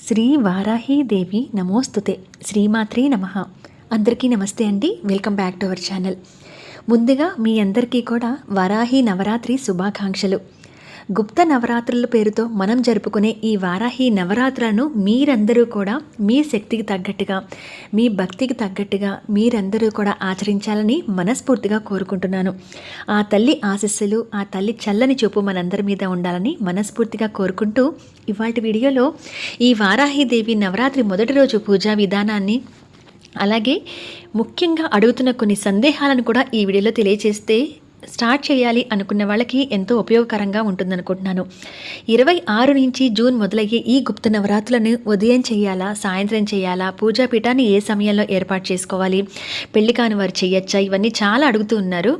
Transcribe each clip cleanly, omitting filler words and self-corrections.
శ్రీ వారాహీదేవి నమోస్తుతే. శ్రీమాత్రే నమః. అందరికీ నమస్తే అండి. Welcome back to our channel. ముందుగా మీ అందరికీ కూడా వారాహి నవరాత్రి శుభాకాంక్షలు. గుప్త నవరాత్రుల పేరుతో మనం జరుపుకునే ఈ వారాహి నవరాత్రులను మీరందరూ కూడా మీ శక్తికి తగ్గట్టుగా, మీ భక్తికి తగ్గట్టుగా మీరందరూ కూడా ఆచరించాలని మనస్ఫూర్తిగా కోరుకుంటున్నాను. ఆ తల్లి ఆశీస్సులు, ఆ తల్లి చల్లని చూపు మనందరి మీద ఉండాలని మనస్ఫూర్తిగా కోరుకుంటూ ఇవాల్టి వీడియోలో ఈ వారాహిదేవి నవరాత్రి మొదటి రోజు పూజా విధానాన్ని, అలాగే ముఖ్యంగా అడుగుతున్న కొన్ని సందేహాలను కూడా ఈ వీడియోలో తెలియజేస్తే స్టార్ట్ చేయాలి అనుకున్న వాళ్ళకి ఎంతో ఉపయోగకరంగా ఉంటుందనుకుంటున్నాను. 26 నుంచి జూన్ మొదలయ్యే ఈ గుప్త నవరాత్రులను ఉదయం చేయాలా, సాయంత్రం చేయాలా, పూజాపీఠాన్ని ఏ సమయంలో ఏర్పాటు చేసుకోవాలి, పెళ్లి కాని వారు చేయొచ్చా, ఇవన్నీ చాలా అడుగుతూ ఉన్నారు.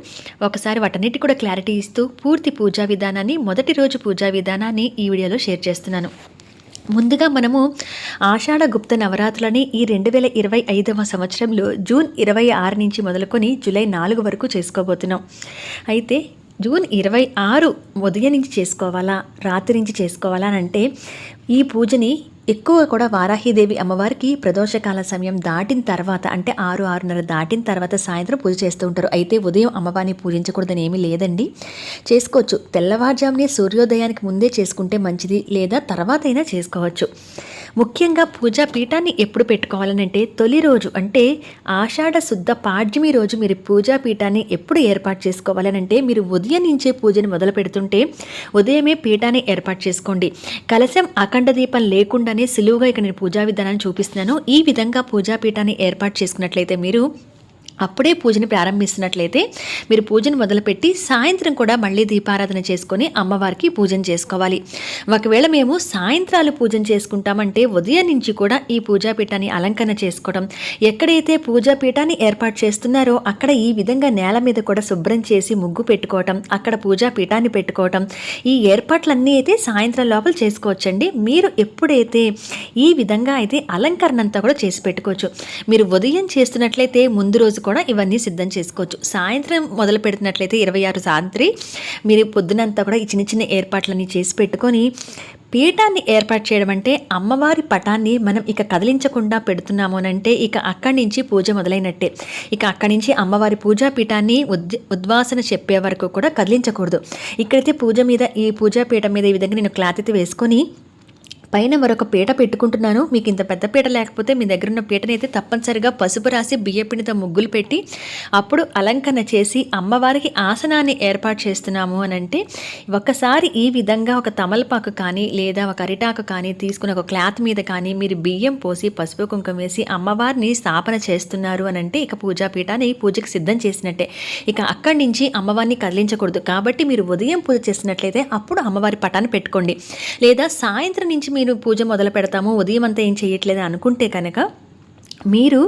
ఒకసారి వాటన్నిటి కూడా క్లారిటీ ఇస్తూ పూర్తి పూజా విధానాన్ని, మొదటి రోజు పూజా విధానాన్ని ఈ వీడియోలో షేర్ చేస్తున్నాను. ముందుగా మనము ఆషాఢ గుప్త నవరాత్రులని ఈ 2025వ సంవత్సరంలో జూన్ 26 నుంచి మొదలుకొని జూలై 4 వరకు చేసుకోబోతున్నాం. అయితే జూన్ 26 ఉదయం నుంచి చేసుకోవాలా, రాత్రి నుంచి చేసుకోవాలా అని అంటే ఈ పూజని ఎక్కువ కూడా వారాహిదేవి అమ్మవారికి ప్రదోషకాల సమయం దాటిన తర్వాత, అంటే 6-6:30 దాటిన తర్వాత సాయంత్రం పూజ చేస్తూ ఉంటారు. అయితే ఉదయం అమ్మవారిని పూజించకూడదని ఏమీ లేదండి, చేసుకోవచ్చు. తెల్లవారుజామునే సూర్యోదయానికి ముందే చేసుకుంటే మంచిది, లేదా తర్వాత అయినా చేసుకోవచ్చు. ముఖ్యంగా పూజా పీఠాన్ని ఎప్పుడు పెట్టుకోవాలనంటే తొలి రోజు, అంటే ఆషాఢ శుద్ధ పాడ్యమి రోజు మీరు పూజా పీఠాన్ని ఎప్పుడు ఏర్పాటు చేసుకోవాలనంటే మీరు ఉదయం నుంచే పూజను మొదలు పెడుతుంటే ఉదయమే పీఠాన్ని ఏర్పాటు చేసుకోండి. కలశం అఖండ దీపం లేకుండానే సులువుగా ఇక్కడ నేను పూజా విధానాన్ని చూపిస్తున్నాను. ఈ విధంగా పూజా పీఠాన్ని ఏర్పాటు చేసుకున్నట్లయితే మీరు అప్పుడే పూజని ప్రారంభిస్తున్నట్లయితే మీరు పూజను మొదలుపెట్టి సాయంత్రం కూడా మళ్ళీ దీపారాధన చేసుకొని అమ్మవారికి పూజన చేసుకోవాలి. ఒకవేళ మేము సాయంత్రాలు పూజన చేసుకుంటామంటే ఉదయం నుంచి కూడా ఈ పూజాపీఠాన్ని అలంకరణ చేసుకోవడం, ఎక్కడైతే పూజాపీఠాన్ని ఏర్పాటు చేస్తున్నారో అక్కడ ఈ విధంగా నేల మీద కూడా శుభ్రం చేసి ముగ్గు పెట్టుకోవటం, అక్కడ పూజాపీఠాన్ని పెట్టుకోవటం, ఈ ఏర్పాట్లన్నీ అయితే సాయంత్రం లోపల చేసుకోవచ్చండి. మీరు ఎప్పుడైతే ఈ విధంగా అయితే అలంకరణ అంతా కూడా చేసి పెట్టుకోవచ్చు. మీరు ఉదయం చేస్తున్నట్లయితే ముందు రోజు కూడా ఇవన్నీ సిద్ధం చేసుకోవచ్చు. సాయంత్రం మొదలు పెడుతున్నట్లయితే 26 రాత్రి మీరు పొద్దునంతా కూడా ఈ చిన్న చిన్న ఏర్పాట్లన్నీ చేసి పెట్టుకొని పీఠాన్ని ఏర్పాటు చేయడం అంటే అమ్మవారి పటాన్ని మనం ఇక కదిలించకుండా పెడుతున్నాము అంటే ఇక అక్కడి నుంచి పూజ మొదలైనట్టే. ఇక అక్కడి నుంచి అమ్మవారి పూజా పీఠాన్ని ఉద్వాసన చెప్పే వరకు కూడా కదిలించకూడదు. ఇక్కడైతే పూజ మీద, ఈ పూజా పీఠం మీద ఈ విధంగా నేను క్లాత్ అయితే వేసుకొని పైన మరొక పీట పెట్టుకుంటున్నాను. మీకు ఇంత పెద్ద పీట లేకపోతే మీ దగ్గర ఉన్న పీటని అయితే తప్పనిసరిగా పసుపు రాసి బియ్యపిండితో ముగ్గులు పెట్టి అప్పుడు అలంకరణ చేసి అమ్మవారికి ఆసనాన్ని ఏర్పాటు చేస్తున్నాము అని అంటే ఒకసారి ఈ విధంగా ఒక తమలపాకు కానీ లేదా ఒక అరిటాకు కానీ తీసుకుని ఒక క్లాత్ మీద కానీ మీరు బియ్యం పోసి పసుపు కుంకుమ వేసి అమ్మవారిని స్థాపన చేస్తున్నారు అని అంటే ఇక పూజాపీఠాన్ని పూజకి సిద్ధం చేసినట్టే. ఇక అక్కడి నుంచి అమ్మవారిని కదిలించకూడదు. కాబట్టి మీరు ఉదయం పూజ చేసినట్లయితే అప్పుడు అమ్మవారి పటాన్ని పెట్టుకోండి. లేదా సాయంత్రం నుంచి మీరు పూజ మొదలు పెడతాము, ఉదయం అంతా ఏం చేయట్లేదు అనుకుంటే కనుక మీరు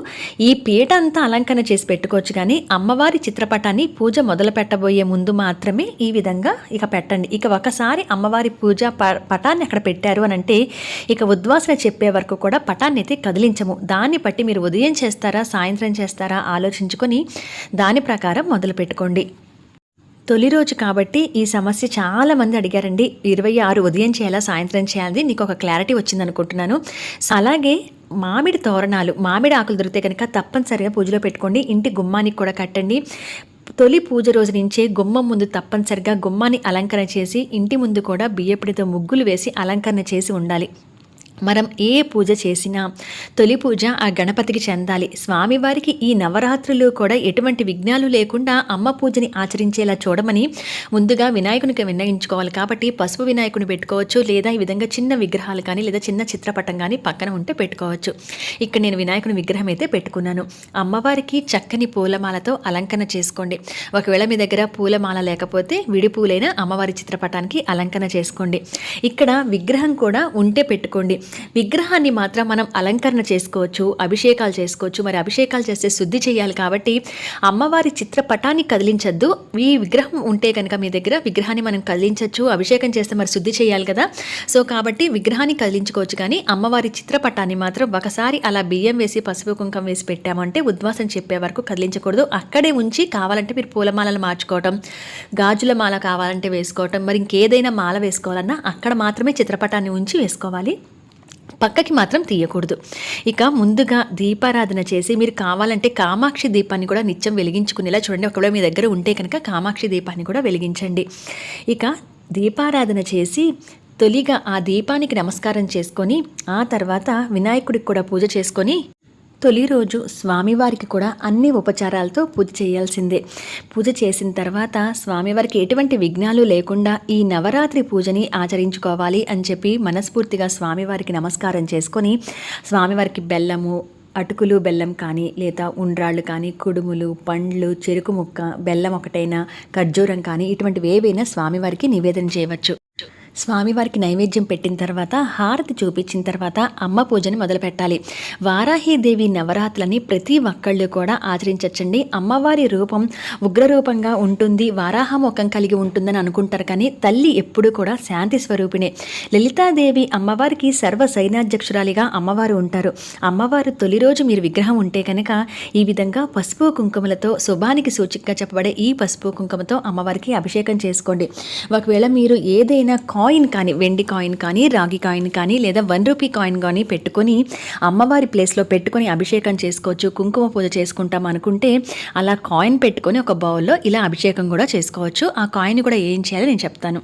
ఈ పీట అంతా అలంకరణ చేసి పెట్టుకోవచ్చు. కానీ అమ్మవారి చిత్రపటాన్ని పూజ మొదలు పెట్టబోయే ముందు మాత్రమే ఈ విధంగా ఇక పెట్టండి. ఇక ఒకసారి అమ్మవారి పూజ పటాన్ని అక్కడ పెట్టారు అని అంటే ఇక ఉద్వాసన చెప్పే వరకు కూడా పటాన్ని అయితే కదిలించము. దాన్ని బట్టి మీరు ఉదయం చేస్తారా సాయంత్రం చేస్తారా ఆలోచించుకొని దాని ప్రకారం మొదలు పెట్టుకోండి. తొలి రోజు కాబట్టి ఈ సమస్య చాలా మంది అడిగారండి. 26 ఉదయం చేయాలా సాయంత్రం చేయాలి, నీకు ఒక క్లారిటీ వచ్చింది అనుకుంటున్నాను. అలాగే మామిడి తోరణాలు, మామిడి ఆకులు దొరికితే కనుక తప్పనిసరిగా పూజలో పెట్టుకోండి. ఇంటి గుమ్మానికి కూడా కట్టండి. తొలి పూజ రోజు నుంచే గుమ్మం ముందు తప్పనిసరిగా గుమ్మాన్ని అలంకరణ చేసి ఇంటి ముందు కూడా బియ్యపిడితో ముగ్గులు వేసి అలంకరణ చేసి ఉండాలి. మనం ఏ పూజ చేసినా తొలి పూజ ఆ గణపతికి చెందాలి. స్వామివారికి ఈ నవరాత్రులు కూడా ఎటువంటి విఘ్నాలు లేకుండా అమ్మ పూజని ఆచరించేలా చూడమని ముందుగా వినాయకునికి విన్నయించుకోవాలి. కాబట్టి పసుపు వినాయకుని పెట్టుకోవచ్చు, లేదా ఈ విధంగా చిన్న విగ్రహాలు కానీ లేదా చిన్న చిత్రపటం కానీ పక్కన ఉంటే పెట్టుకోవచ్చు. ఇక్కడ నేను వినాయకుని విగ్రహం అయితే పెట్టుకున్నాను. అమ్మవారికి చక్కని పూలమాలతో అలంకరణ చేసుకోండి. ఒకవేళ మీ దగ్గర పూలమాల లేకపోతే విడి పూలైన అమ్మవారి చిత్రపటానికి అలంకరణ చేసుకోండి. ఇక్కడ విగ్రహం కూడా ఉంటే పెట్టుకోండి. విగ్రహాన్ని మాత్రం మనం అలంకరణ చేసుకోవచ్చు, అభిషేకాలు చేసుకోవచ్చు. మరి అభిషేకాలు చేస్తే శుద్ధి చేయాలి కాబట్టి అమ్మవారి చిత్రపటాన్ని కదిలించద్దు. ఈ విగ్రహం ఉంటే కనుక మీ దగ్గర విగ్రహాన్ని మనం కదిలించవచ్చు. అభిషేకం చేస్తే మరి శుద్ధి చేయాలి కదా. సో కాబట్టి విగ్రహాన్ని కదిలించుకోవచ్చు, కానీ అమ్మవారి చిత్రపటాన్ని మాత్రం ఒకసారి అలా బియ్యం వేసి పసుపు కుంకం వేసి పెట్టామంటే ఉద్వాసన చెప్పే వరకు కదిలించకూడదు. అక్కడే ఉంచి కావాలంటే మీరు పూలమాలలు మార్చుకోవటం, గాజుల మాల కావాలంటే వేసుకోవటం, మరి ఇంకేదైనా మాల వేసుకోవాలన్నా అక్కడ మాత్రమే చిత్రపటాన్ని ఉంచి వేసుకోవాలి. పక్కకి మాత్రం తీయకూడదు. ఇక ముందుగా దీపారాధన చేసి మీరు కావాలంటే కామాక్షి దీపాన్ని కూడా నిత్యం వెలిగించుకునేలా చూడండి. ఒకవేళ మీ దగ్గర ఉంటే కనుక కామాక్షి దీపాన్ని కూడా వెలిగించండి. ఇక దీపారాధన చేసి తొలిగా ఆ దీపానికి నమస్కారం చేసుకొని ఆ తర్వాత వినాయకుడికి కూడా పూజ చేసుకొని తొలి రోజు స్వామివారికి కూడా అన్ని ఉపచారాలతో పూజ చేయాల్సిందే. పూజ చేసిన తర్వాత స్వామివారికి ఎటువంటి విఘ్నాలు లేకుండా ఈ నవరాత్రి పూజని ఆచరించుకోవాలి అని చెప్పి మనస్ఫూర్తిగా స్వామివారికి నమస్కారం చేసుకొని స్వామివారికి బెల్లము, అటుకులు బెల్లం కానీ లేదా ఉండ్రాళ్ళు కానీ, కుడుములు, పండ్లు, చెరుకు ముక్క, బెల్లం ఒకటైనా, ఖర్జూరం కానీ ఇటువంటివి ఏవైనా స్వామివారికి నివేదన చేయవచ్చు. స్వామివారికి నైవేద్యం పెట్టిన తర్వాత హారతి చూపించిన తర్వాత అమ్మ పూజని మొదలు పెట్టాలి. వారాహీదేవి నవరాత్రులని ప్రతి ఒక్కళ్ళు కూడా ఆచరించచ్చండి. అమ్మవారి రూపం ఉగ్రరూపంగా ఉంటుంది, వారాహ ముఖం కలిగి ఉంటుందని అనుకుంటారు, కానీ తల్లి ఎప్పుడూ కూడా శాంతి స్వరూపిణే. లలితాదేవి అమ్మవారికి సర్వ సైన్యాధ్యక్షురాలిగా అమ్మవారు ఉంటారు. అమ్మవారు తొలి రోజు మీరు విగ్రహం ఉంటే కనుక ఈ విధంగా పసుపు కుంకుమలతో శుభానికి సూచికగా చెప్పబడే ఈ పసుపు కుంకుమతో అమ్మవారికి అభిషేకం చేసుకోండి. ఒకవేళ మీరు ఏదైనా కాయిన్ కానీ, వెండి కాయిన్ కానీ, రాగి కాయిన్ కానీ లేదా 1 రూపీ కాయిన్ కానీ పెట్టుకొని అమ్మవారి ప్లేస్లో పెట్టుకొని అభిషేకం చేసుకోవచ్చు. కుంకుమ పూజ చేసుకుంటాం అనుకుంటే అలా కాయిన్ పెట్టుకొని ఒక బౌల్లో ఇలా అభిషేకం కూడా చేసుకోవచ్చు. ఆ కాయిన్ కూడా ఏం చేయాలో నేను చెప్తాను.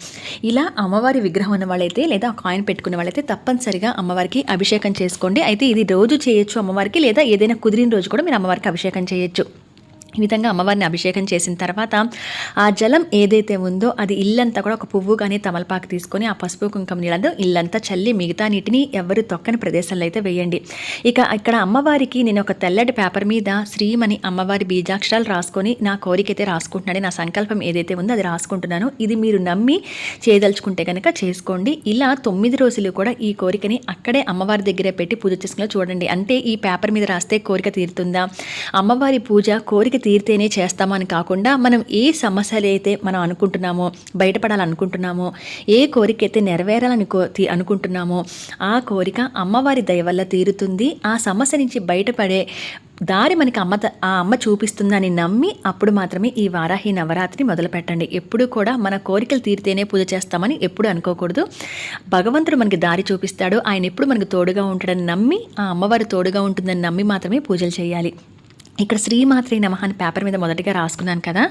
ఇలా అమ్మవారి విగ్రహం ఉన్న వాళ్ళైతే లేదా ఆ కాయిన్ పెట్టుకున్న వాళ్ళైతే తప్పనిసరిగా అమ్మవారికి అభిషేకం చేసుకోండి. అయితే ఇది రోజు చేయొచ్చు అమ్మవారికి, లేదా ఏదైనా కుదిరిన రోజు కూడా మీరు అమ్మవారికి అభిషేకం చేయొచ్చు. ఈ విధంగా అమ్మవారిని అభిషేకం చేసిన తర్వాత ఆ జలం ఏదైతే ఉందో అది ఇల్లంతా కూడా ఒక పువ్వు కానీ తమలపాకు తీసుకొని ఆ పసుపు కుంకుమ నీళ్ళతో ఇల్లంతా చల్లి మిగతా నీటిని ఎవరు తొక్కని ప్రదేశంలో అయితే వేయండి. ఇక ఇక్కడ అమ్మవారికి నేను ఒక తెల్లటి పేపర్ మీద శ్రీమని అమ్మవారి బీజాక్షరాలు రాసుకొని నా కోరిక అయితే రాసుకుంటున్నాను, నా సంకల్పం ఏదైతే ఉందో అది రాసుకుంటున్నాను. ఇది మీరు నమ్మి చేయదలుచుకుంటే కనుక చేసుకోండి. ఇలా 9 రోజులు కూడా ఈ కోరికని అక్కడే అమ్మవారి దగ్గరే పెట్టి పూజ చేసుకుని చూడండి. అంటే ఈ పేపర్ మీద రాస్తే కోరిక తీరుతుందా, అమ్మవారి పూజ కోరిక తీరితేనే చేస్తామని కాకుండా మనం ఏ సమస్యలు అయితే మనం అనుకుంటున్నామో, బయటపడాలనుకుంటున్నామో, ఏ కోరిక అయితే నెరవేరాలని అనుకుంటున్నామో ఆ కోరిక అమ్మవారి దయ వల్ల తీరుతుంది. ఆ సమస్య నుంచి బయటపడే దారి మనకి ఆ అమ్మ చూపిస్తుందని నమ్మి అప్పుడు మాత్రమే ఈ వారాహి నవరాత్రిని మొదలు పెట్టండి. ఎప్పుడు కూడా మన కోరికలు తీరితేనే పూజ చేస్తామని ఎప్పుడు అనుకోకూడదు. భగవంతుడు మనకి దారి చూపిస్తాడు, ఆయన ఎప్పుడు మనకు తోడుగా ఉంటాడని నమ్మి, ఆ అమ్మవారి తోడుగా ఉంటుందని నమ్మి మాత్రమే పూజలు చేయాలి. ఇక్కడ శ్రీమాత్రే నమః అని పేపర్ మీద మొదటిగా రాసుకున్నాను కదా,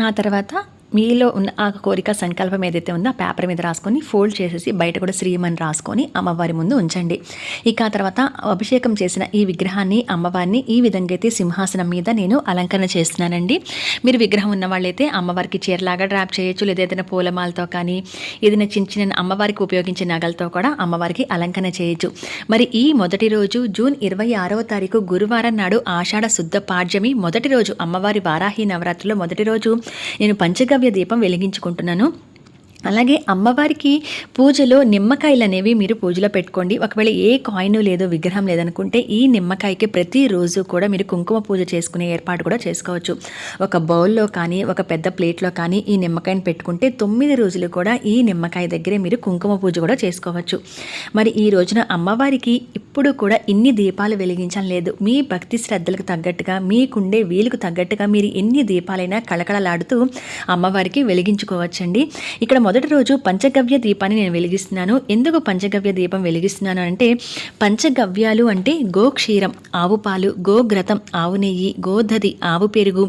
ఆ తర్వాత మీలో ఉన్న ఆ కోరిక సంకల్పం ఏదైతే ఉందో ఆ పేపర్ మీద రాసుకొని ఫోల్డ్ చేసేసి బయట కూడా శ్రీమని రాసుకొని అమ్మవారి ముందు ఉంచండి. ఇక ఆ తర్వాత అభిషేకం చేసిన ఈ విగ్రహాన్ని అమ్మవారిని ఈ విధంగా అయితే సింహాసనం మీద నేను అలంకరణ చేస్తున్నానండి. మీరు విగ్రహం ఉన్న వాళ్ళైతే అమ్మవారికి చీరలాగా డ్రాప్ చేయొచ్చు, లేదా ఏదైనా పూలమాలతో కానీ ఏదైనా చిన్న చిన్న అమ్మవారికి ఉపయోగించే నగలతో కూడా అమ్మవారికి అలంకరణ చేయొచ్చు. మరి ఈ మొదటి రోజు జూన్ 26వ తారీఖు గురువారం నాడు ఆషాఢ శుద్ధ పాడ్యమి మొదటి రోజు, అమ్మవారి వారాహి నవరాత్రిలో మొదటి రోజు నేను పంచగవ్య దీపం వెలిగించుకుంటున్నాను. అలాగే అమ్మవారికి పూజలో నిమ్మకాయలు అనేవి మీరు పూజలో పెట్టుకోండి. ఒకవేళ ఏ కాయిన్ లేదో, విగ్రహం లేదనుకుంటే ఈ నిమ్మకాయకి ప్రతిరోజు కూడా మీరు కుంకుమ పూజ చేసుకునే ఏర్పాటు కూడా చేసుకోవచ్చు. ఒక బౌల్లో కానీ ఒక పెద్ద ప్లేట్లో కానీ ఈ నిమ్మకాయని పెట్టుకుంటే 9 రోజులు కూడా ఈ నిమ్మకాయ దగ్గరే మీరు కుంకుమ పూజ కూడా చేసుకోవచ్చు. మరి ఈ రోజున అమ్మవారికి ఇప్పుడు కూడా ఇన్ని దీపాలు వెలిగించడం లేదు. మీ భక్తి శ్రద్ధలకు తగ్గట్టుగా, మీకుండే వీలుకు తగ్గట్టుగా మీరు ఎన్ని దీపాలైనా కళకళలాడుతూ అమ్మవారికి వెలిగించుకోవచ్చండి. ఇక్కడ మొదటి రోజు పంచగవ్య దీపాన్ని నేను వెలిగిస్తున్నాను. ఎందుకు పంచగవ్య దీపం వెలిగిస్తున్నాను అంటే, పంచగవ్యాలు అంటే గోక్షీరం ఆవు పాలు, గోఘ్రతం ఆవు నెయ్యి, గోదధి ఆవు పెరుగు,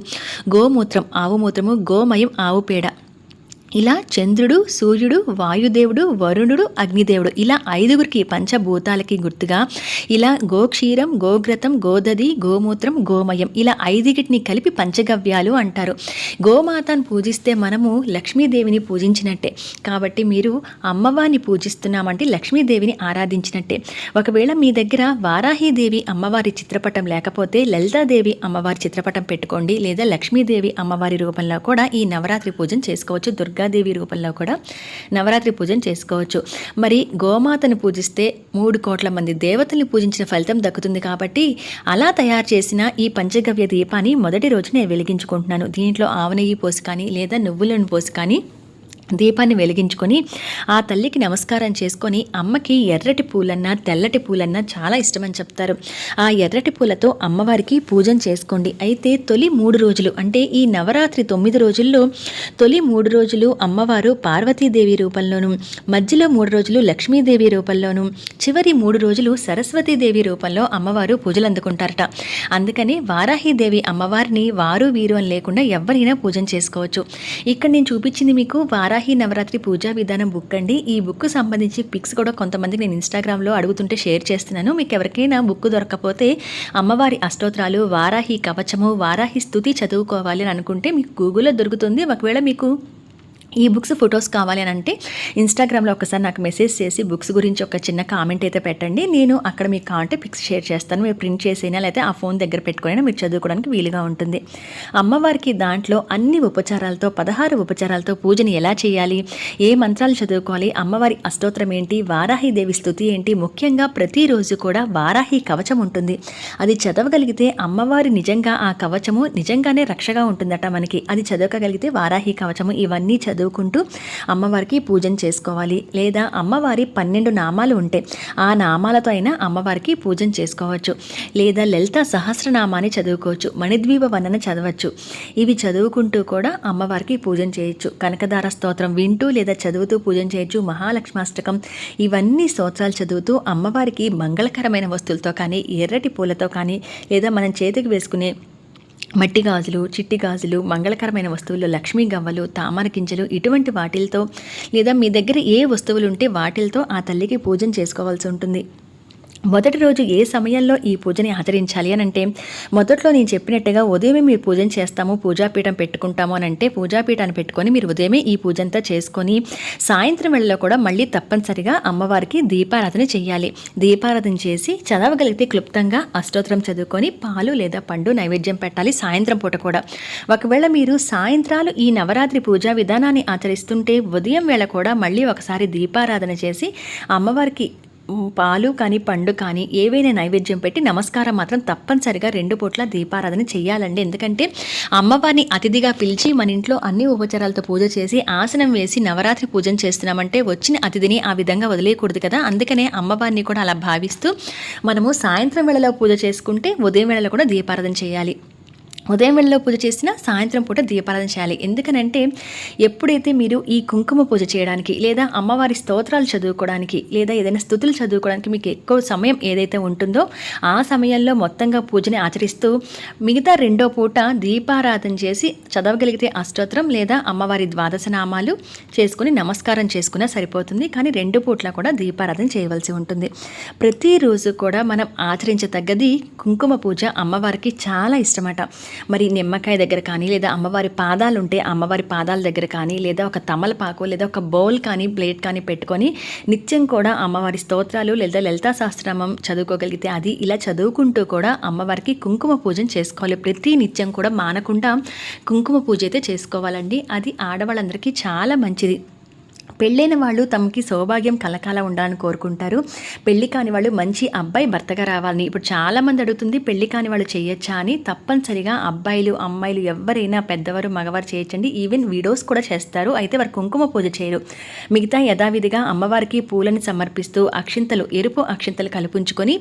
గోమూత్రం ఆవు మూత్రము, గోమయం ఆవు పేడ, ఇలా చంద్రుడు, సూర్యుడు, వాయుదేవుడు, వరుణుడు, అగ్నిదేవుడు, ఇలా 5గురికి పంచభూతాలకి గుర్తుగా ఇలా గోక్షీరం, గోఘ్రతం, గోదధి, గోమూత్రం, గోమయం ఇలా 5గిటిని కలిపి పంచగవ్యాలు అంటారు. గోమాతను పూజిస్తే మనము లక్ష్మీదేవిని పూజించినట్టే. కాబట్టి మీరు అమ్మవారిని పూజిస్తున్నామంటే లక్ష్మీదేవిని ఆరాధించినట్టే. ఒకవేళ మీ దగ్గర వారాహీదేవి అమ్మవారి చిత్రపటం లేకపోతే లలితాదేవి అమ్మవారి చిత్రపటం పెట్టుకోండి, లేదా లక్ష్మీదేవి అమ్మవారి రూపంలో కూడా ఈ నవరాత్రి పూజను చేసుకోవచ్చు. దుర్గాదేవి రూపంలో కూడా నవరాత్రి పూజను చేసుకోవచ్చు. మరి గోమాతను పూజిస్తే 3 కోట్ల మంది దేవతల్ని పూజించిన ఫలితం దక్కుతుంది. కాబట్టి అలా తయారు చేసిన ఈ పంచగవ్య దీపాన్ని మొదటి రోజు నేను వెలిగించుకుంటున్నాను. దీంట్లో ఆవు నెయ్యి పోసి కానీ లేదా నువ్వులను పోసి కానీ దీపాన్ని వెలిగించుకొని ఆ తల్లికి నమస్కారం చేసుకొని అమ్మకి ఎర్రటి పూలన్నా తెల్లటి పూలన్నా చాలా ఇష్టమని చెప్తారు. ఆ ఎర్రటి పూలతో అమ్మవారికి పూజన చేసుకోండి. అయితే తొలి 3 రోజులు అంటే ఈ నవరాత్రి 9 రోజుల్లో తొలి 3 రోజులు అమ్మవారు పార్వతీదేవి రూపంలోను, మధ్యలో 3 రోజులు లక్ష్మీదేవి రూపంలోను, చివరి 3 రోజులు సరస్వతీదేవి రూపంలో అమ్మవారు పూజలు అందుకుంటారట. అందుకని వారాహీదేవి అమ్మవారిని వారు వీరు అని లేకుండా ఎవరైనా పూజన చేసుకోవచ్చు. ఇక్కడ నేను చూపించింది మీకు వారాహి నవరాత్రి పూజా విధానం బుక్ అండి. ఈ బుక్ సంబంధించి పిక్స్ కూడా కొంతమందికి నేను ఇన్స్టాగ్రామ్లో అడుగుతుంటే షేర్ చేస్తున్నాను. మీకు ఎవరికైనా బుక్ దొరకకపోతే అమ్మవారి అష్టోత్తరాలు, వారాహి కవచము, వారాహి స్తుతి చదువుకోవాలి అని అనుకుంటే మీకు గూగుల్లో దొరుకుతుంది. ఒకవేళ మీకు ఈ బుక్స్ ఫొటోస్ కావాలి అని అంటే ఇన్స్టాగ్రామ్లో ఒకసారి నాకు మెసేజ్ చేసి బుక్స్ గురించి ఒక చిన్న కామెంట్ అయితే పెట్టండి. నేను అక్కడ మీకు కావాలంటే పిక్స్ షేర్ చేస్తాను. మీరు ప్రింట్ చేసినా లేకపోతే ఆ ఫోన్ దగ్గర పెట్టుకుని మీరు చదువుకోవడానికి వీలుగా ఉంటుంది. అమ్మవారికి దాంట్లో అన్ని ఉపచారాలతో 16 ఉపచారాలతో పూజని ఎలా చేయాలి, ఏ మంత్రాలు చదువుకోవాలి, అమ్మవారి అష్టోత్తరం ఏంటి, వారాహిదేవి స్తుతి ఏంటి, ముఖ్యంగా ప్రతిరోజు కూడా వారాహి కవచం ఉంటుంది. అది చదవగలిగితే అమ్మవారి నిజంగా ఆ కవచము నిజంగానే రక్షగా ఉంటుందట మనకి. అది చదవగలిగితే వారాహి కవచము ఇవన్నీ చదువుకుంటూ అమ్మవారికి పూజన చేసుకోవాలి. లేదా అమ్మవారి 12 నామాలు ఉంటే ఆ నామాలతో అయినా అమ్మవారికి పూజన చేసుకోవచ్చు. లేదా లలిత సహస్రనామాన్ని చదువుకోవచ్చు, మణిద్వీప వర్ణన చదవచ్చు. ఇవి చదువుకుంటూ కూడా అమ్మవారికి పూజన చేయొచ్చు. కనకదార స్తోత్రం వింటూ లేదా చదువుతూ పూజన చేయొచ్చు. మహాలక్ష్మాష్టకం ఇవన్నీ స్తోత్రాలు చదువుతూ అమ్మవారికి మంగళకరమైన వస్తువులతో కానీ, ఎర్రటి పూలతో కానీ, లేదా మనం చేతికి వేసుకునే మట్టి గాజులు, చిట్టి గాజులు, మంగళకరమైన వస్తువులు, లక్ష్మీ గవ్వలు, తామర గింజలు ఇటువంటి వాటిలతో లేదా మీ దగ్గర ఏ వస్తువులు ఉంటే వాటిలతో ఆ తల్లికి పూజన చేసుకోవాల్సి ఉంటుంది. మొదటి రోజు ఏ సమయంలో ఈ పూజని ఆచరించాలి అని అంటే మొదట్లో నేను చెప్పినట్టుగా ఉదయమే మీరు పూజన చేస్తాము, పూజాపీఠం పెట్టుకుంటాము అని అంటే పూజాపీఠాన్ని పెట్టుకొని మీరు ఉదయమే ఈ పూజంతా చేసుకొని సాయంత్రం వేళలో కూడా మళ్ళీ తప్పనిసరిగా అమ్మవారికి దీపారాధన చేయాలి. దీపారాధన చేసి చదవగలిగితే క్లుప్తంగా అష్టోత్తరం చదువుకొని పాలు లేదా పండు నైవేద్యం పెట్టాలి సాయంత్రం పూట కూడా. ఒకవేళ మీరు సాయంత్రాలు ఈ నవరాత్రి పూజా విధానాన్ని ఆచరిస్తుంటే ఉదయం వేళ కూడా మళ్ళీ ఒకసారి దీపారాధన చేసి అమ్మవారికి పాలు కానీ పండు కానీ ఏవైనా నైవేద్యం పెట్టి నమస్కారం మాత్రం తప్పనిసరిగా 2 పూట్ల దీపారాధన చేయాలండి. ఎందుకంటే అమ్మవారిని అతిథిగా పిలిచి మన ఇంట్లో అన్ని ఉపచారాలతో పూజ చేసి ఆసనం వేసి నవరాత్రి పూజన చేస్తున్నామంటే వచ్చిన అతిథిని ఆ విధంగా వదిలేయకూడదు కదా. అందుకనే అమ్మవారిని కూడా అలా భావిస్తూ మనము సాయంత్రం వేళలో పూజ చేసుకుంటే ఉదయం వేళలో కూడా దీపారాధన చేయాలి. ఉదయం వేళలో పూజ చేసినా సాయంత్రం పూట దీపారాధన చేయాలి. ఎందుకనంటే ఎప్పుడైతే మీరు ఈ కుంకుమ పూజ చేయడానికి లేదా అమ్మవారి స్తోత్రాలు చదువుకోవడానికి లేదా ఏదైనా స్తుతులు చదువుకోవడానికి మీకు ఎక్కువ సమయం ఏదైతే ఉంటుందో ఆ సమయంలో మొత్తంగా పూజని ఆచరిస్తూ మిగతా 2వ పూట దీపారాధన చేసి చదవగలిగితే అష్టోత్తరం లేదా అమ్మవారి ద్వాదశ నామాలు చేసుకుని నమస్కారం చేసుకున్నా సరిపోతుంది. కానీ 2 పూట్ల కూడా దీపారాధన చేయవలసి ఉంటుంది. ప్రతిరోజు కూడా మనం ఆచరించదగ్గది కుంకుమ పూజ అమ్మవారికి చాలా ఇష్టమట. మరి నిమ్మకాయ దగ్గర కానీ లేదా అమ్మవారి పాదాలు ఉంటే అమ్మవారి పాదాల దగ్గర కానీ లేదా ఒక తమలపాకు లేదా ఒక బౌల్ కానీ ప్లేట్ కానీ పెట్టుకొని నిత్యం కూడా అమ్మవారి స్తోత్రాలు లేదా లలితా సహస్రనామం చదువుకోగలిగితే అది ఇలా చదువుకుంటూ కూడా అమ్మవారికి కుంకుమ పూజన చేసుకోవాలి. ప్రతి నిత్యం కూడా మానకుండా కుంకుమ పూజ అయితే చేసుకోవాలండి. అది ఆడవాళ్ళందరికీ చాలా మంచిది. పెళ్ళైన వాళ్ళు తమకి సౌభాగ్యం కలకాల ఉండాలని కోరుకుంటారు. పెళ్లి కాని వాళ్ళు మంచి అబ్బాయి భర్తగా రావాలని. ఇప్పుడు చాలామంది అడుగుతుంది పెళ్లి కాని వాళ్ళు చేయొచ్చా అని. తప్పనిసరిగా అబ్బాయిలు అమ్మాయిలు ఎవరైనా పెద్దవారు మగవారు చేయొచ్చండి. ఈవెన్ వీడియోస్ కూడా చేస్తారు. అయితే వారు కుంకుమ పూజ చేయరు. మిగతా యథావిధిగా అమ్మవారికి పూలను సమర్పిస్తూ అక్షింతలు ఎరుపు అక్షింతలు కలుపుంచుకొని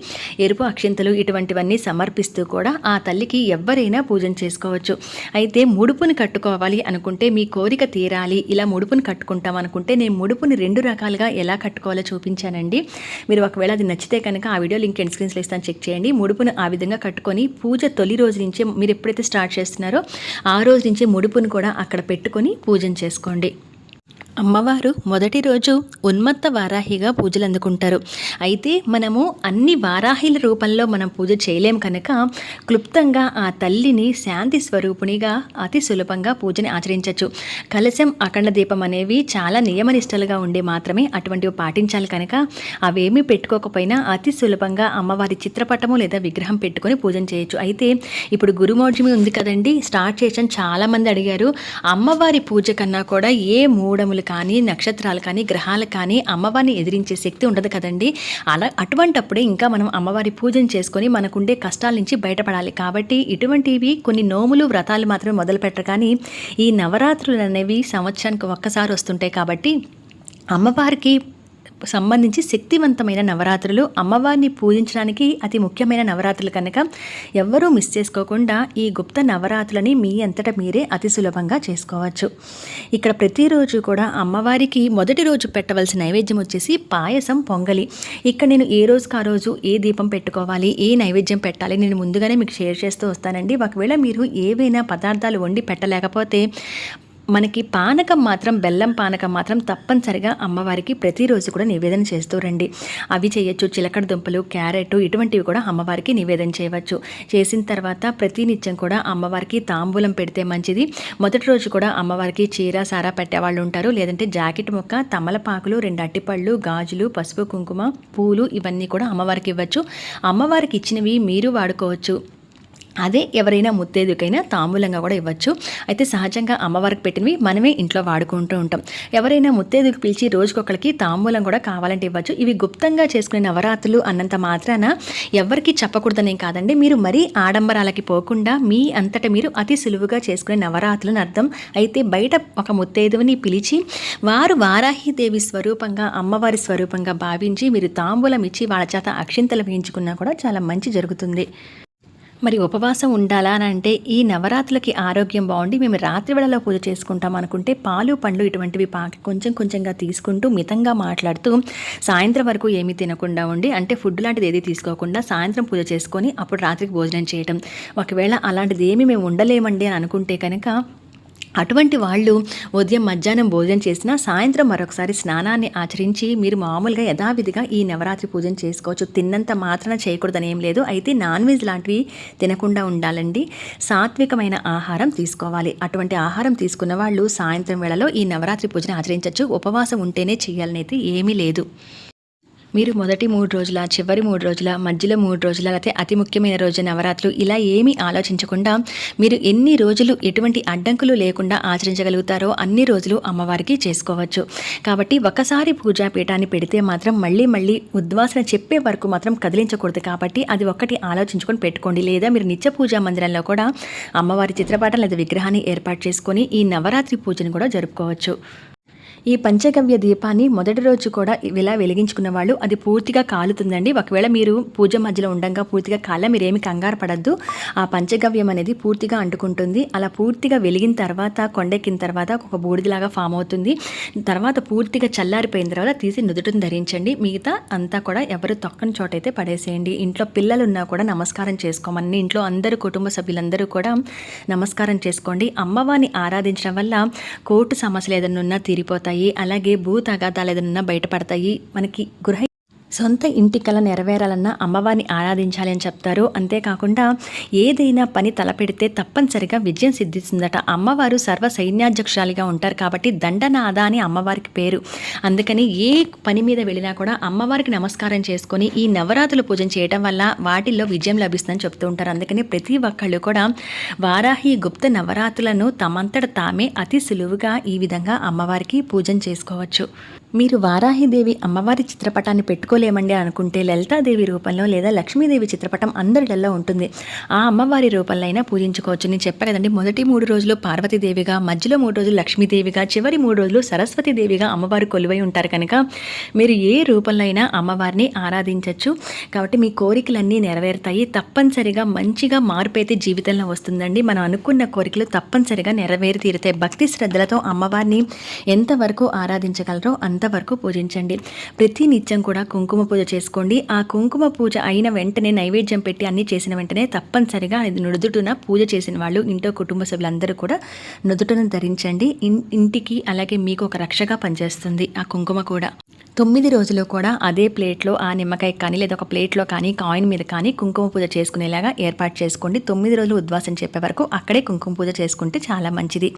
ఎరుపు అక్షింతలు ఇటువంటివన్నీ సమర్పిస్తూ కూడా ఆ తల్లికి ఎవరైనా పూజన చేసుకోవచ్చు. అయితే ముడుపుని కట్టుకోవాలి అనుకుంటే మీ కోరిక తీరాలి ఇలా ముడుపుని కట్టుకుంటాం అనుకుంటే నేను ముడుపుని 2 రకాలుగా ఎలా కట్టుకోవాలో చూపించానండి. మీరు ఒకవేళ అది నచ్చితే కనుక ఆ వీడియో లింక్ ఎండ్ స్క్రీన్స్లో ఇస్తాను, చెక్ చేయండి. ముడుపును ఆ విధంగా కట్టుకొని పూజ తొలి రోజు నుంచే మీరు ఎప్పుడైతే స్టార్ట్ చేస్తున్నారో ఆ రోజు నుంచే ముడుపును కూడా అక్కడ పెట్టుకొని పూజన చేసుకోండి. అమ్మవారు మొదటి రోజు ఉన్మత్త వారాహిగా పూజలు అందుకుంటారు. అయితే మనము అన్ని వారాహిల రూపంలో మనం పూజ చేయలేం కనుక క్లుప్తంగా ఆ తల్లిని శాంతి స్వరూపునిగా అతి సులభంగా పూజని ఆచరించవచ్చు. కలశం అఖండ దీపం అనేవి చాలా నియమనిష్టలుగా ఉండే మాత్రమే అటువంటివి పాటించాలి కనుక అవేమీ పెట్టుకోకపోయినా అతి సులభంగా అమ్మవారి చిత్రపటము లేదా విగ్రహం పెట్టుకొని పూజన చేయొచ్చు. అయితే ఇప్పుడు గురుమౌఢ్యమి ఉంది కదండి, స్టార్ట్ చేసాను. చాలామంది అడిగారు అమ్మవారి పూజ కన్నా కూడా ఏ మూఢములు గ్రహములు కానీ, నక్షత్రాలు కానీ, గ్రహాలు కానీ అమ్మవారిని ఎదిరించే శక్తి ఉండదు కదండి. అటువంటప్పుడే ఇంకా మనం అమ్మవారి పూజను చేసుకొని మనకుండే కష్టాల నుంచి బయటపడాలి. కాబట్టి ఇటువంటివి కొన్ని నోములు, వ్రతాలు మాత్రమే మొదలుపెట్టరు. కానీ ఈ నవరాత్రులు అనేవి సంవత్సరానికి ఒక్కసారి వస్తుంటాయి. కాబట్టి అమ్మవారికి సంబంధించి శక్తివంతమైన నవరాత్రులు, అమ్మవారిని పూజించడానికి అతి ముఖ్యమైన నవరాత్రులు కనుక ఎవ్వరూ మిస్ చేసుకోకుండా ఈ గుప్త నవరాత్రులని మీ అంతటా మీరే అతి సులభంగా చేసుకోవచ్చు. ఇక్కడ ప్రతిరోజు కూడా అమ్మవారికి మొదటి రోజు పెట్టవలసిన నైవేద్యం వచ్చేసి పాయసం, పొంగలి. ఇక్కడ నేను ఏ రోజుకి ఆ రోజు ఏ దీపం పెట్టుకోవాలి, ఏ నైవేద్యం పెట్టాలి నేను ముందుగానే మీకు షేర్ చేస్తూ వస్తానండి. ఒకవేళ మీరు ఏవైనా పదార్థాలు వండి పెట్టలేకపోతే మనకి పానకం మాత్రం, బెల్లం పానకం మాత్రం తప్పనిసరిగా అమ్మవారికి ప్రతిరోజు కూడా నివేదన చేస్తూ రండి. అవి చేయొచ్చు. చిలకడ దుంపలు, క్యారెట్ ఇటువంటివి కూడా అమ్మవారికి నివేదన చేయవచ్చు. చేసిన తర్వాత ప్రతినిత్యం కూడా అమ్మవారికి తాంబూలం పెడితే మంచిది. మొదటి రోజు కూడా అమ్మవారికి చీర, సారా పెట్టేవాళ్ళు ఉంటారు. లేదంటే జాకెట్ ముక్క, తమలపాకులు, 2 అట్టిపళ్ళు, గాజులు, పసుపు, కుంకుమ, పూలు ఇవన్నీ కూడా అమ్మవారికి ఇవ్వచ్చు. అమ్మవారికి ఇచ్చినవి మీరు వాడుకోవచ్చు. అదే ఎవరైనా ముత్తైదుకైనా తాంబూలంగా కూడా ఇవ్వచ్చు. అయితే సహజంగా అమ్మవారికి పెట్టినవి మనమే ఇంట్లో వాడుకుంటూ ఉంటాం. ఎవరైనా ముత్తైదుకు పిలిచి రోజుకొకరికి తాంబూలం కూడా కావాలంటే ఇవ్వచ్చు. ఇవి గుప్తంగా చేసుకునే నవరాత్రులు అన్నంత మాత్రాన ఎవరికి చెప్పకూడదనేం కాదండి. మీరు మరీ ఆడంబరాలకి పోకుండా మీ అంతటా మీరు అతి సులువుగా చేసుకునే నవరాత్రులని అర్థం. అయితే బయట ఒక ముత్తైదువుని పిలిచి వారు వారాహిదేవి స్వరూపంగా, అమ్మవారి స్వరూపంగా భావించి మీరు తాంబూలం ఇచ్చి వాళ్ళ చేత అక్షింతలు వేయించుకున్నా కూడా చాలా మంచి జరుగుతుంది. మరి ఉపవాసం ఉండాలా అని అంటే ఈ నవరాత్రులకి ఆరోగ్యం బాగుండి మేము రాత్రి వేళలో పూజ చేసుకుంటాం అనుకుంటే పాలు, పండ్లు ఇటువంటివి కొంచెం కొంచెంగా తీసుకుంటూ మితంగా మాట్లాడుతూ సాయంత్రం వరకు ఏమీ తినకుండా ఉండి, అంటే ఫుడ్ లాంటిది ఏది తీసుకోకుండా సాయంత్రం పూజ చేసుకొని అప్పుడు రాత్రికి భోజనం చేయటం. ఒకవేళ అలాంటిది ఏమీ మేము ఉండలేమండి అని అనుకుంటే కనుక అటువంటి వాళ్ళు ఉదయం, మధ్యాహ్నం భోజనం చేసినా సాయంత్రం మరొకసారి స్నానాన్ని ఆచరించి మీరు మామూలుగా యథావిధిగా ఈ నవరాత్రి పూజను చేసుకోవచ్చు. తిన్నంత మాత్రాన చేయకూడదని ఏం లేదు. అయితే నాన్ వెజ్ లాంటివి తినకుండా ఉండాలండి. సాత్వికమైన ఆహారం తీసుకోవాలి. అటువంటి ఆహారం తీసుకున్న వాళ్ళు సాయంత్రం వేళలో ఈ నవరాత్రి పూజను ఆచరించవచ్చు. ఉపవాసం ఉంటేనే చేయాలనైతే ఏమీ లేదు. మీరు మొదటి 3 రోజుల, చివరి 3 రోజుల, మధ్యలో 3 రోజుల, లేకపోతే అతి ముఖ్యమైన రోజు నవరాత్రులు ఇలా ఏమీ ఆలోచించకుండా మీరు ఎన్ని రోజులు ఎటువంటి అడ్డంకులు లేకుండా ఆచరించగలుగుతారో అన్ని రోజులు అమ్మవారికి చేసుకోవచ్చు. కాబట్టి ఒకసారి పూజాపీఠాన్ని పెడితే మాత్రం మళ్ళీ మళ్ళీ ఉద్వాసన చెప్పే వరకు మాత్రం కదిలించకూడదు. కాబట్టి అది ఒక్కటి ఆలోచించుకొని పెట్టుకోండి. లేదా మీరు నిత్య పూజా మందిరంలో కూడా అమ్మవారి చిత్రపటం లేదా విగ్రహాన్ని ఏర్పాటు చేసుకొని ఈ నవరాత్రి పూజను కూడా జరుపుకోవచ్చు. ఈ పంచగవ్య దీపాన్ని మొదటి రోజు కూడా ఇలా వెలిగించుకున్న వాళ్ళు అది పూర్తిగా కాలుతుందండి. ఒకవేళ మీరు పూజ మధ్యలో ఉండగా పూర్తిగా కాల మీరేమి కంగారు పడద్దు. ఆ పంచగవ్యం అనేది పూర్తిగా అంటుకుంటుంది. అలా పూర్తిగా వెలిగిన తర్వాత, కొండెక్కిన తర్వాత ఒక బూడిదలాగా ఫామ్ అవుతుంది. తర్వాత పూర్తిగా చల్లారిపోయిన తర్వాత తీసి నుదుటిని ధరించండి. మిగతా అంతా కూడా ఎవరు తొక్కని చోటైతే పడేసేయండి. ఇంట్లో పిల్లలు ఉన్నా కూడా నమస్కారం చేసుకోమని ఇంట్లో అందరూ, కుటుంబ సభ్యులందరూ కూడా నమస్కారం చేసుకోండి. అమ్మవారిని ఆరాధించడం వల్ల కోర్టు సమస్యలు ఏదైనా ఉన్నా తీరిపోతాయి. అలాగే భూ తగాదాలు ఏదైనా బయటపడతాయి. మనకి గృహ సొంత ఇంటి కల నెరవేరాలన్నా అమ్మవారిని ఆరాధించాలి అని చెప్తారు. అంతేకాకుండా ఏదైనా పని తలపెడితే తప్పనిసరిగా విజయం సిద్ధిస్తుందట. అమ్మవారు సర్వ సైన్యాధ్యక్షురాలిగా ఉంటారు కాబట్టి దండనాథ అని అమ్మవారికి పేరు. అందుకని ఏ పని మీద వెళ్ళినా కూడా అమ్మవారికి నమస్కారం చేసుకొని ఈ నవరాత్రులు పూజ చేయడం వల్ల వాటిల్లో విజయం లభిస్తుందని చెప్తూ ఉంటారు. అందుకని ప్రతి ఒక్కళ్ళు కూడా వారాహి గుప్త నవరాత్రులను తమంతట తామే అతి సులువుగా ఈ విధంగా అమ్మవారికి పూజన చేసుకోవచ్చు. మీరు వారాహిదేవి అమ్మవారి చిత్రపటాన్ని పెట్టుకోలేమండి అనుకుంటే లలితాదేవి రూపంలో లేదా లక్ష్మీదేవి చిత్రపటం అందరిలో ఉంటుంది. ఆ అమ్మవారి రూపంలో అయినా పూజించుకోవచ్చు. నేను చెప్పా కదండి, మొదటి 3 రోజులు పార్వతీదేవిగా, మధ్యలో 3 రోజులు లక్ష్మీదేవిగా, చివరి 3 రోజులు సరస్వతీదేవిగా అమ్మవారు కొలువై ఉంటారు కనుక మీరు ఏ రూపంలో అయినా అమ్మవారిని ఆరాధించవచ్చు. కాబట్టి మీ కోరికలన్నీ నెరవేరుతాయి. తప్పనిసరిగా మంచిగా మార్పు అయితే జీవితంలో వస్తుందండి. మనం అనుకున్న కోరికలు తప్పనిసరిగా నెరవేరి తీరుతాయి. భక్తి శ్రద్ధలతో అమ్మవారిని ఎంతవరకు ఆరాధించగలరో అంతవరకు పూజించండి. ప్రతి నిత్యం కూడా కుంకుమ పూజ చేసుకోండి. ఆ కుంకుమ పూజ అయిన వెంటనే నైవేద్యం పెట్టి అన్నీ చేసిన వెంటనే తప్పనిసరిగా అది నుదుటున పూజ చేసిన వాళ్ళు, ఇంట్లో కుటుంబ సభ్యులందరూ కూడా నుదుటును ధరించండి. ఇంటికి అలాగే మీకు ఒక రక్షగా పనిచేస్తుంది ఆ కుంకుమ కూడా. 9 రోజులు కూడా అదే ప్లేట్లో ఆ నిమ్మకాయ కానీ లేదా ఒక ప్లేట్లో కానీ కాయిన్ మీద కానీ కుంకుమ పూజ చేసుకునేలాగా ఏర్పాటు చేసుకోండి. 9 రోజులు ఉద్వాసం చెప్పే వరకు అక్కడే కుంకుమ పూజ చేసుకుంటే చాలా మంచిది.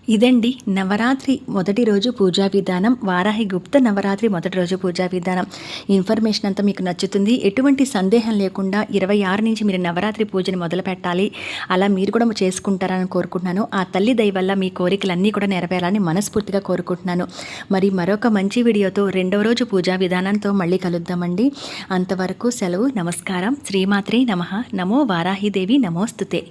ఇదండి నవరాత్రి మొదటి రోజు పూజా విధానం, వారాహి గుప్త నవరాత్రి మొదటి రోజు పూజా విధానం. ఇన్ఫర్మేషన్ అంతా మీకు నచ్చుతుంది. ఎటువంటి సందేహం లేకుండా 26 నుంచి మీరు నవరాత్రి పూజని మొదలు పెట్టాలి. అలా మీరు కూడా చేసుకుంటారని కోరుకుంటున్నాను. ఆ తల్లి దయ వల్ల మీ కోరికలన్నీ కూడా నెరవేరాలని మనస్ఫూర్తిగా కోరుకుంటున్నాను. మరి మరొక మంచి వీడియోతో రెండవ రోజు పూజా విధానంతో మళ్ళీ కలుద్దామండి. అంతవరకు సెలవు. నమస్కారం. శ్రీమాత్రే నమః. నమో వారాహిదేవి నమోస్తుతే.